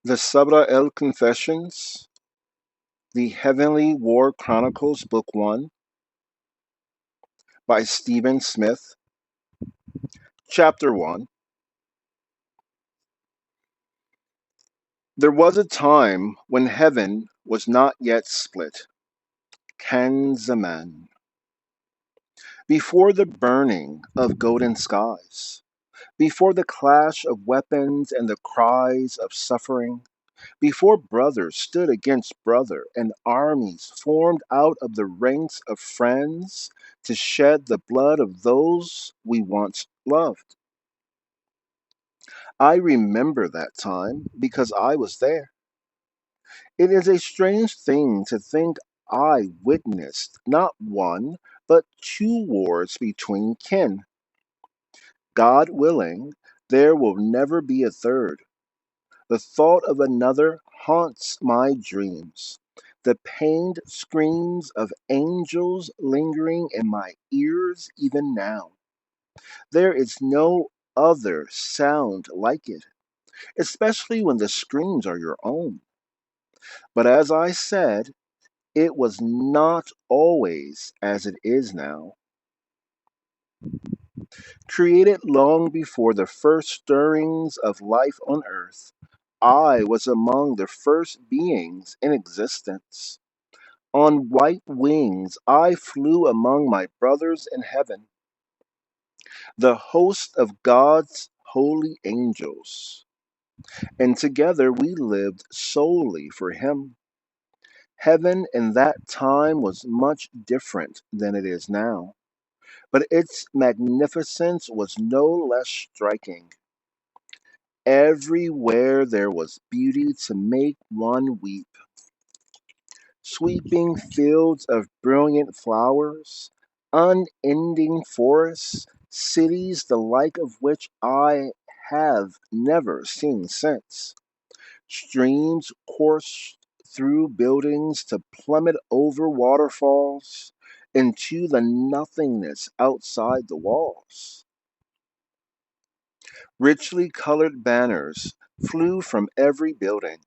The Sabrael Confessions, The Heavenly War Chronicles, Book 1, by Stephen Smith. Chapter 1. There was a time when heaven was not yet split. Kan Zaman. Before the burning of golden skies, before the clash of weapons and the cries of suffering, before brothers stood against brother and armies formed out of the ranks of friends to shed the blood of those we once loved. I remember that time because I was there. It is a strange thing to think I witnessed not one, but two wars between kin. God willing, there will never be a third. The thought of another haunts my dreams. The pained screams of angels lingering in my ears even now. There is no other sound like it, especially when the screams are your own. But as I said, it was not always as it is now. Created long before the first stirrings of life on earth, I was among the first beings in existence. On white wings I flew among my brothers in heaven, the host of God's holy angels, and together we lived solely for Him. Heaven in that time was much different than it is now, but its magnificence was no less striking. Everywhere there was beauty to make one weep. Sweeping fields of brilliant flowers, unending forests, cities the like of which I have never seen since. Streams coursed through buildings to plummet over waterfalls into the nothingness outside the walls. Richly colored banners flew from every building.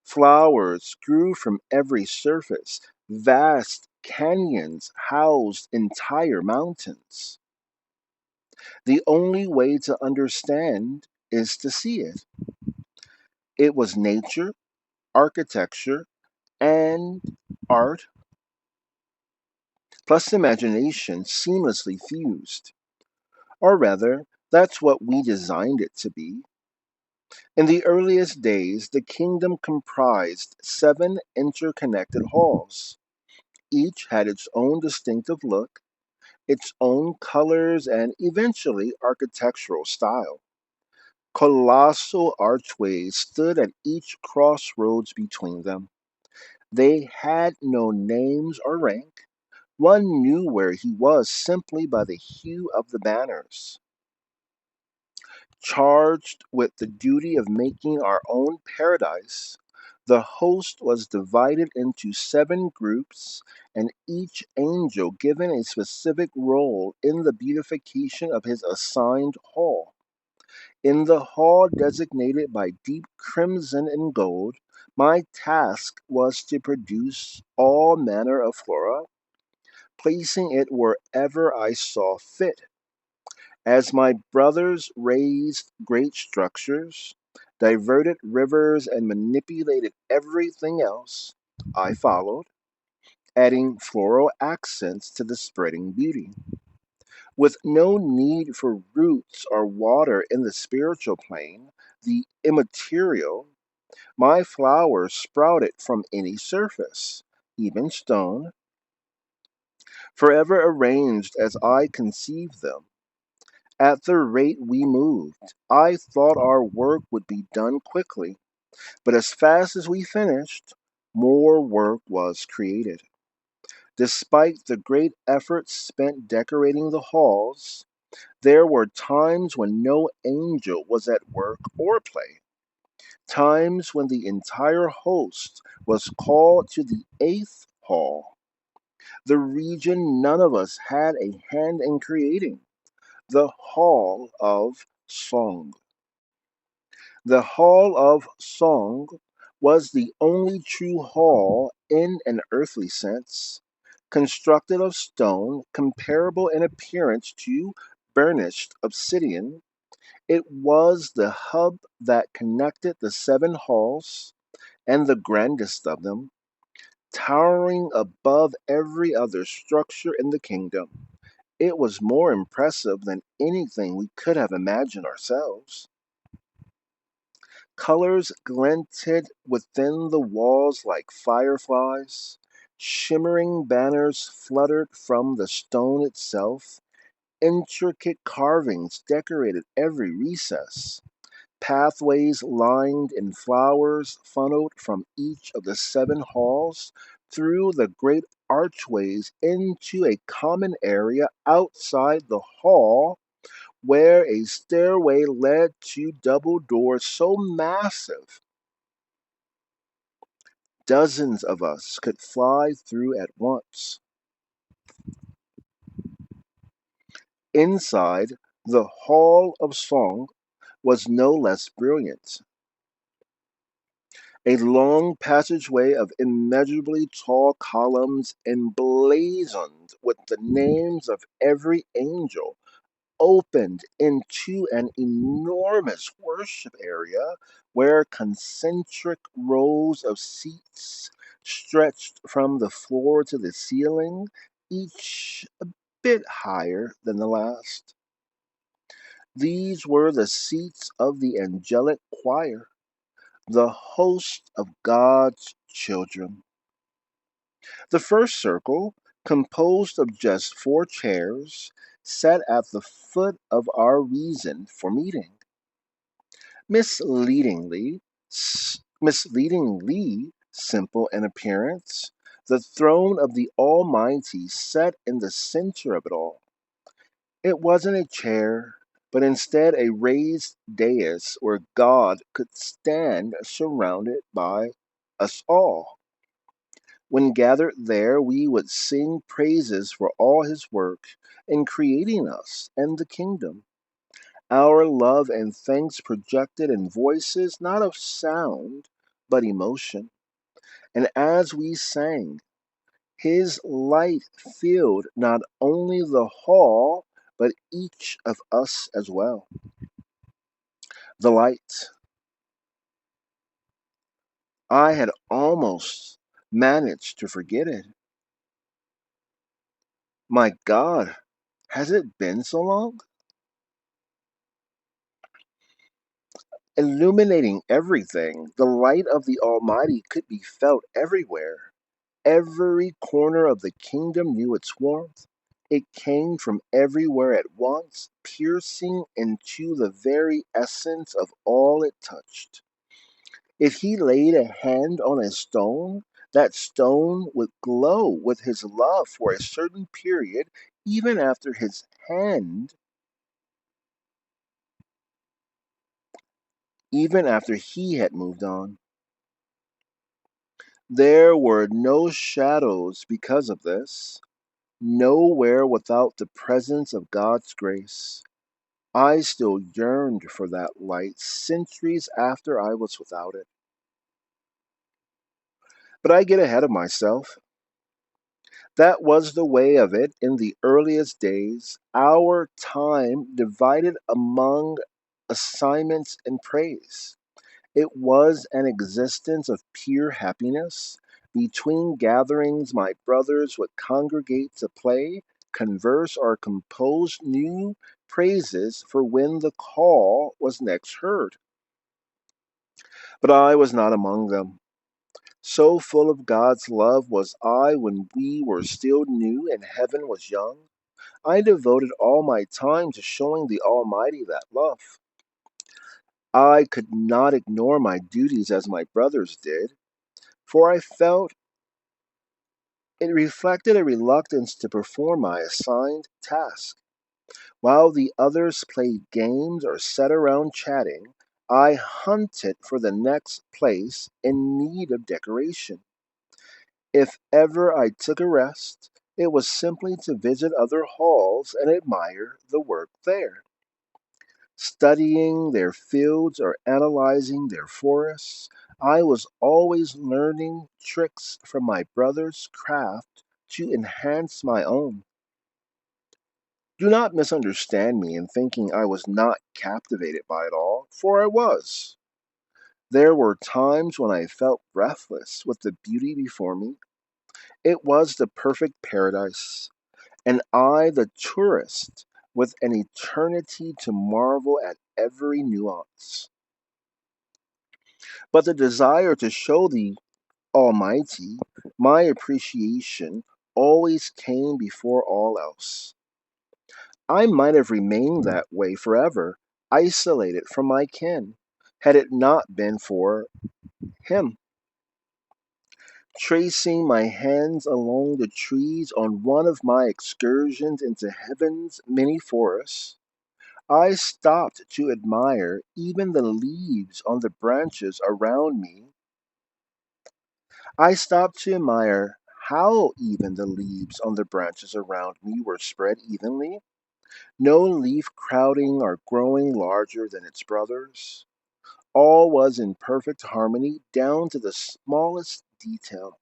Flowers grew from every surface. Vast canyons housed entire mountains. The only way to understand is to see it. It was nature, architecture, and art, plus imagination seamlessly fused. Or rather, that's what we designed it to be. In the earliest days, the kingdom comprised 7 interconnected halls. Each had its own distinctive look, its own colors, and eventually architectural style. Colossal archways stood at each crossroads between them. They had no names or rank. One knew where he was simply by the hue of the banners. Charged with the duty of making our own paradise, the host was divided into 7 groups, and each angel given a specific role in the beautification of his assigned hall. In the hall designated by deep crimson and gold, my task was to produce all manner of flora, placing it wherever I saw fit. As my brothers raised great structures, diverted rivers, and manipulated everything else, I followed, adding floral accents to the spreading beauty. With no need for roots or water in the spiritual plane, the immaterial, my flowers sprouted from any surface, even stone, forever arranged as I conceived them. At the rate we moved, I thought our work would be done quickly, but as fast as we finished, more work was created. Despite the great efforts spent decorating the halls, there were times when no angel was at work or play, times when the entire host was called to the 8th hall, the region none of us had a hand in creating, the hall of song. The Hall of Song was the only true hall in an earthly sense, constructed of stone, comparable in appearance to burnished obsidian. It was the hub that connected the seven halls, and the grandest of them, towering above every other structure in the kingdom. It was more impressive than anything we could have imagined ourselves. Colors glinted within the walls like fireflies. Shimmering banners fluttered from the stone itself. Intricate carvings decorated every recess. Pathways lined in flowers funneled from each of the seven halls through the great archways into a common area outside the hall, where a stairway led to double doors so massive dozens of us could fly through at once. Inside, the Hall of Song was no less brilliant. A long passageway of immeasurably tall columns emblazoned with the names of every angel opened into an enormous worship area where concentric rows of seats stretched from the floor to the ceiling, each a bit higher than the last. These were the seats of the angelic choir, the host of God's children. The first circle, composed of just four chairs, sat at the foot of our reason for meeting. Misleadingly, misleadingly simple in appearance, the throne of the Almighty sat in the center of it all. It wasn't a chair, but instead a raised dais where God could stand surrounded by us all. When gathered there, we would sing praises for all his work in creating us and the kingdom. Our love and thanks projected in voices not of sound, but emotion. And as we sang, his light filled not only the hall, but each of us as well. The light. I had almost managed to forget it. My God, has it been so long? Illuminating everything, the light of the Almighty could be felt everywhere. Every corner of the kingdom knew its warmth. It came from everywhere at once, piercing into the very essence of all it touched. If he laid a hand on a stone, that stone would glow with his love for a certain period, even after his hand, even after he had moved on. There were no shadows because of this, nowhere without the presence of God's grace. I still yearned for that light centuries after I was without it. But I get ahead of myself. That was the way of it in the earliest days, our time divided among assignments and praise. It was an existence of pure happiness. Between gatherings, my brothers would congregate to play, converse, or compose new praises for when the call was next heard. But I was not among them. So full of God's love was I when we were still new and heaven was young. I devoted all my time to showing the Almighty that love. I could not ignore my duties as my brothers did, for I felt it reflected a reluctance to perform my assigned task. While the others played games or sat around chatting, I hunted for the next place in need of decoration. If ever I took a rest, it was simply to visit other halls and admire the work there. Studying their fields or analyzing their forests, I was always learning tricks from my brother's craft to enhance my own. Do not misunderstand me in thinking I was not captivated by it all, for I was. There were times when I felt breathless with the beauty before me. It was the perfect paradise, and I the tourist with an eternity to marvel at every nuance. But the desire to show the Almighty my appreciation always came before all else. I might have remained that way forever, isolated from my kin, had it not been for him. Tracing my hands along the trees on one of my excursions into heaven's many forests, I stopped to admire even the leaves on the branches around me. I stopped to admire how even the leaves on the branches around me were spread evenly, no leaf crowding or growing larger than its brothers. All was in perfect harmony down to the smallest detail.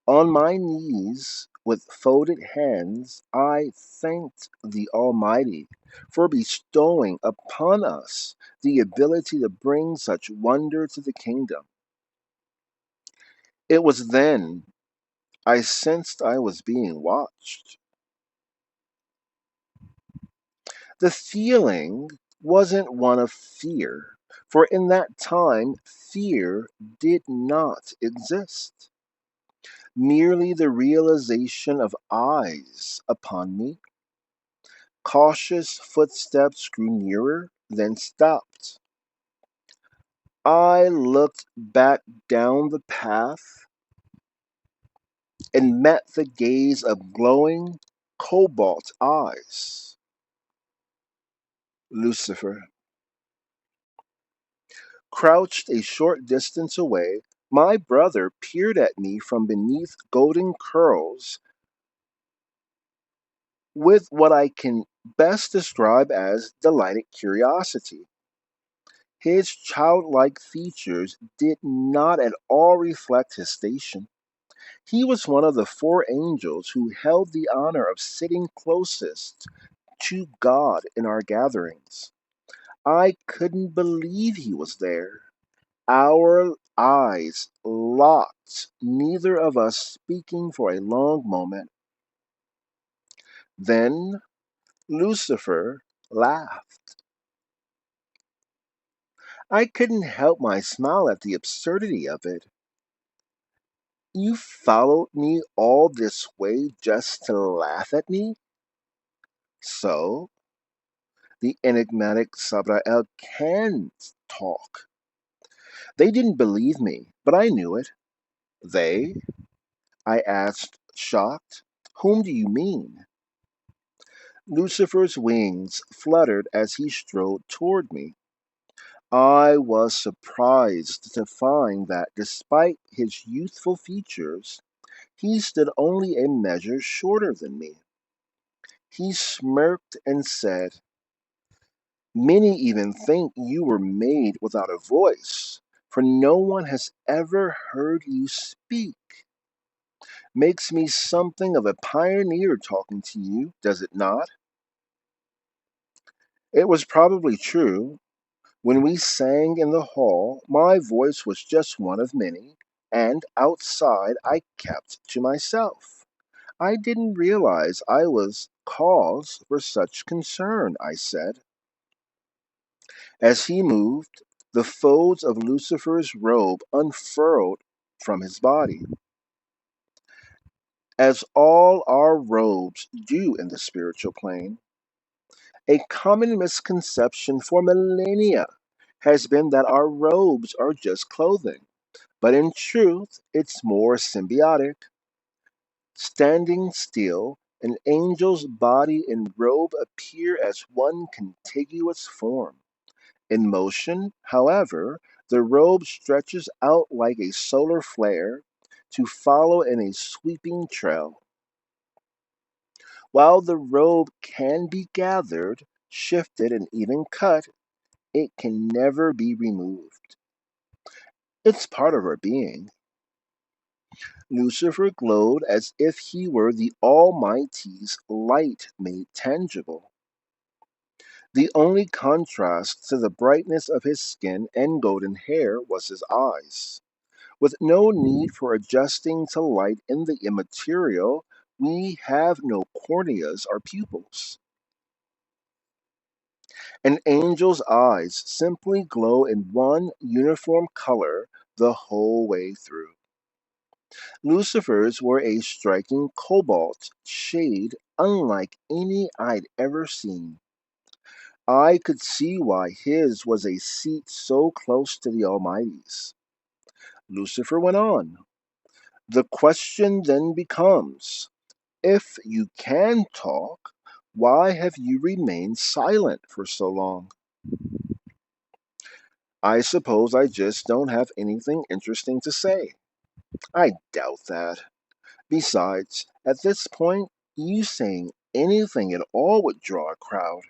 On my knees, with folded hands, I thanked the Almighty for bestowing upon us the ability to bring such wonder to the kingdom. It was then I sensed I was being watched. The feeling wasn't one of fear, for in that time fear did not exist. Merely the realization of eyes upon me. Cautious footsteps grew nearer, then stopped. I looked back down the path and met the gaze of glowing cobalt eyes. Lucifer. Crouched a short distance away, my brother peered at me from beneath golden curls with what I can best describe as delighted curiosity. His childlike features did not at all reflect his station. He was one of the four angels who held the honor of sitting closest to God in our gatherings. I couldn't believe he was there. Our eyes locked, neither of us speaking for a long moment. Then Lucifer laughed. I couldn't help my smile at the absurdity of it. You followed me all this way just to laugh at me? So, the enigmatic Sabrael can talk. They didn't believe me, but I knew it. They? I asked, shocked. Whom do you mean? Lucifer's wings fluttered as he strode toward me. I was surprised to find that despite his youthful features, he stood only a measure shorter than me. He smirked and said, Many even think you were made without a voice, for no one has ever heard you speak. Makes me something of a pioneer talking to you, does it not? It was probably true. When we sang in the hall, my voice was just one of many, and outside I kept to myself. I didn't realize I was cause for such concern, I said. As he moved, the folds of Lucifer's robe unfurled from his body, as all our robes do in the spiritual plane. A common misconception for millennia has been that our robes are just clothing, but in truth, it's more symbiotic. Standing still, an angel's body and robe appear as one contiguous form. In motion, however, the robe stretches out like a solar flare to follow in a sweeping trail. While the robe can be gathered, shifted, and even cut, it can never be removed. It's part of our being. Lucifer glowed as if he were the Almighty's light made tangible. The only contrast to the brightness of his skin and golden hair was his eyes. With no need for adjusting to light in the immaterial, we have no corneas or pupils. An angel's eyes simply glow in one uniform color the whole way through. Lucifer's were a striking cobalt shade unlike any I'd ever seen. I could see why his was a seat so close to the Almighty's. Lucifer went on. The question then becomes, if you can talk, why have you remained silent for so long? I suppose I just don't have anything interesting to say. I doubt that. Besides, at this point, you saying anything at all would draw a crowd.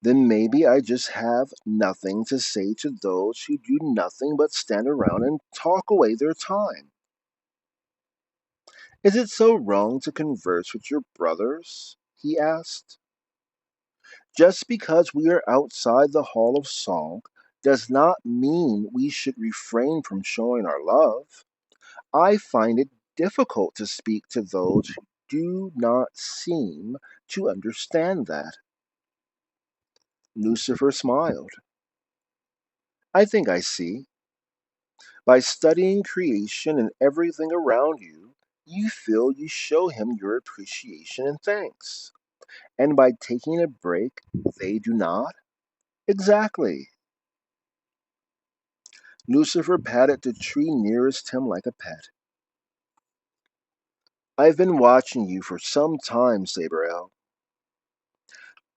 Then maybe I just have nothing to say to those who do nothing but stand around and talk away their time. Is it so wrong to converse with your brothers? He asked. Just because we are outside the hall of song does not mean we should refrain from showing our love. I find it difficult to speak to those who do not seem to understand that. Lucifer smiled. I think I see. By studying creation and everything around you, you feel you show him your appreciation and thanks. And by taking a break, they do not? Exactly. Lucifer patted the tree nearest him like a pet. I've been watching you for some time, Sabrael.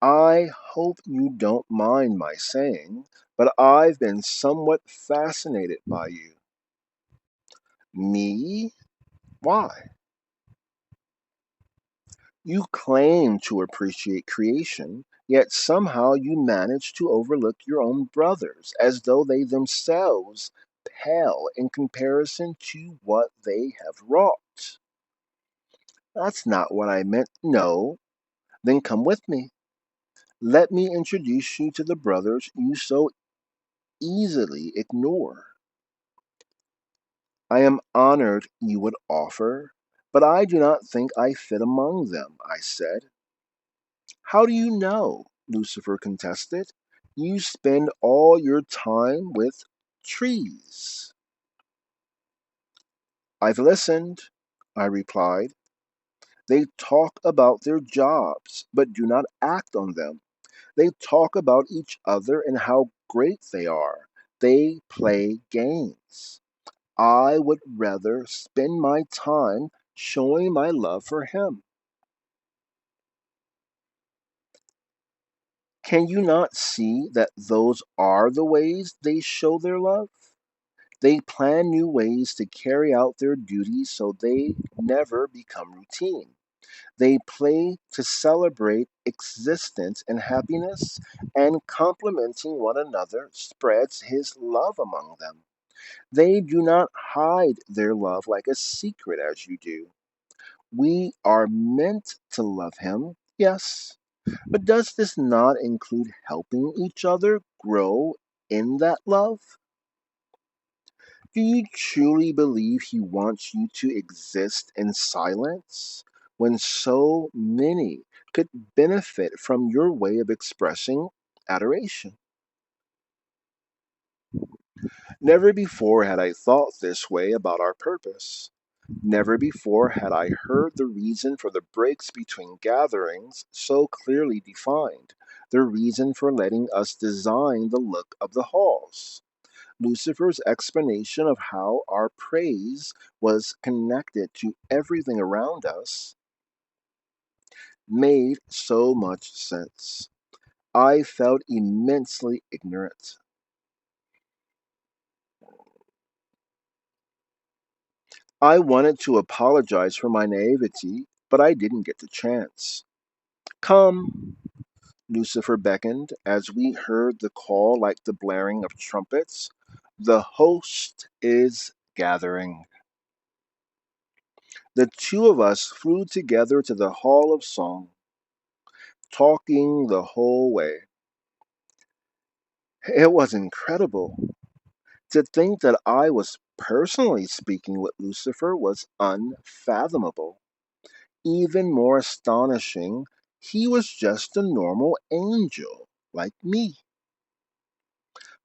I hope you don't mind my saying, but I've been somewhat fascinated by you. Me? Why? You claim to appreciate creation, yet somehow you manage to overlook your own brothers, as though they themselves pale in comparison to what they have wrought. That's not what I meant. No, then come with me. Let me introduce you to the brothers you so easily ignore. I am honored you would offer, but I do not think I fit among them, I said. How do you know? Lucifer contested. You spend all your time with trees. I've listened, I replied. They talk about their jobs, but do not act on them. They talk about each other and how great they are. They play games. I would rather spend my time showing my love for him. Can you not see that those are the ways they show their love? They plan new ways to carry out their duties so they never become routine. They play to celebrate existence and happiness, and complementing one another spreads his love among them. They do not hide their love like a secret as you do. We are meant to love him, yes, but does this not include helping each other grow in that love? Do you truly believe he wants you to exist in silence when so many could benefit from your way of expressing adoration? Never before had I thought this way about our purpose. Never before had I heard the reason for the breaks between gatherings so clearly defined, the reason for letting us design the look of the halls. Lucifer's explanation of how our praise was connected to everything around us made so much sense. I felt immensely ignorant. I wanted to apologize for my naivety, but I didn't get the chance. Come, Lucifer beckoned as we heard the call like the blaring of trumpets. The host is gathering. The two of us flew together to the Hall of Song, talking the whole way. It was incredible. To think that I was personally speaking with Lucifer was unfathomable. Even more astonishing, he was just a normal angel, like me.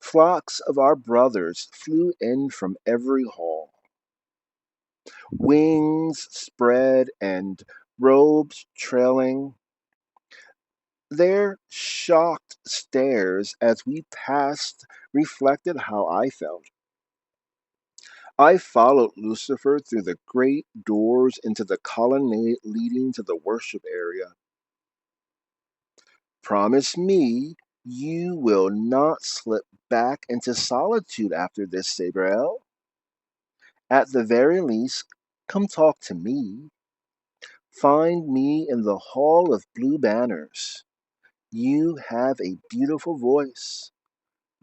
Flocks of our brothers flew in from every hall, wings spread and robes trailing. Their shocked stares as we passed reflected how I felt. I followed Lucifer through the great doors into the colonnade leading to the worship area. Promise me you will not slip back into solitude after this, Sabrael. At the very least, come talk to me. Find me in the Hall of Blue Banners. You have a beautiful voice.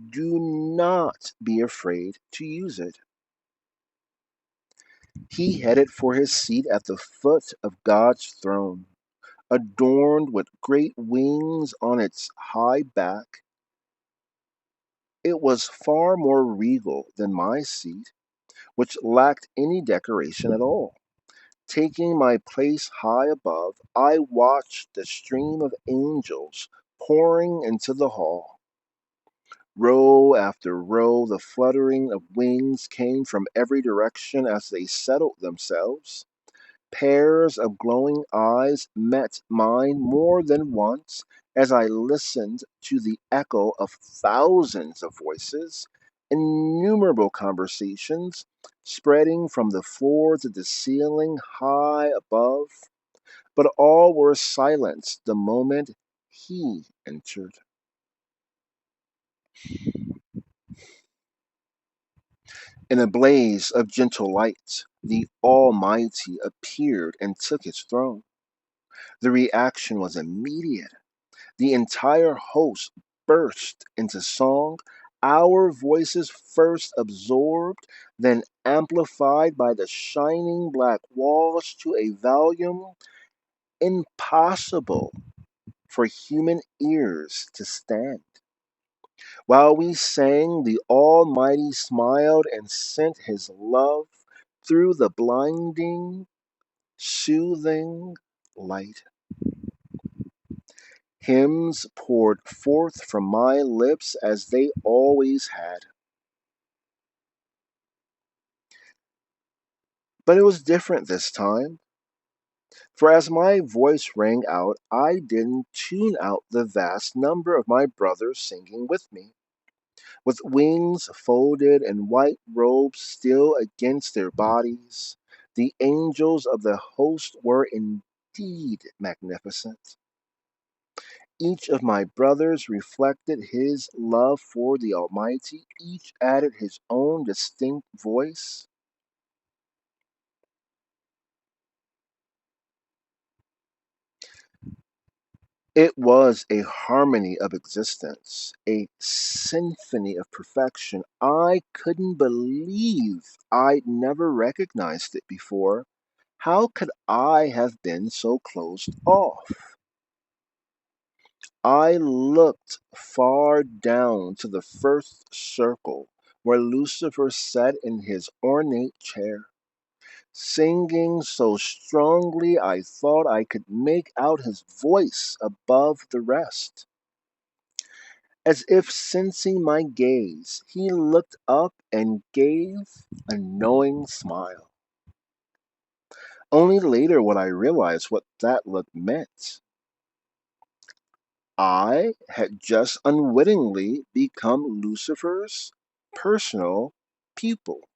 Do not be afraid to use it. He headed for his seat at the foot of God's throne, adorned with great wings on its high back. It was far more regal than my seat, which lacked any decoration at all. Taking my place high above, I watched the stream of angels pouring into the hall. Row after row, the fluttering of wings came from every direction as they settled themselves. Pairs of glowing eyes met mine more than once as I listened to the echo of thousands of voices, innumerable conversations spreading from the floor to the ceiling high above, but all were silenced the moment he entered. In a blaze of gentle light, the Almighty appeared and took his throne. The reaction was immediate. The entire host burst into song, our voices first absorbed, then amplified by the shining black walls to a volume impossible for human ears to stand. While we sang, the Almighty smiled and sent his love through the blinding, soothing light. Hymns poured forth from my lips as they always had. But it was different this time, for as my voice rang out, I didn't tune out the vast number of my brothers singing with me. With wings folded and white robes still against their bodies, the angels of the host were indeed magnificent. Each of my brothers reflected his love for the Almighty, each added his own distinct voice. It was a harmony of existence, a symphony of perfection. I couldn't believe I'd never recognized it before. How could I have been so closed off? I looked far down to the first circle where Lucifer sat in his ornate chair, singing so strongly I thought I could make out his voice above the rest. As if sensing my gaze, he looked up and gave a knowing smile. Only later would I realize what that look meant. I had just unwittingly become Lucifer's personal pupil.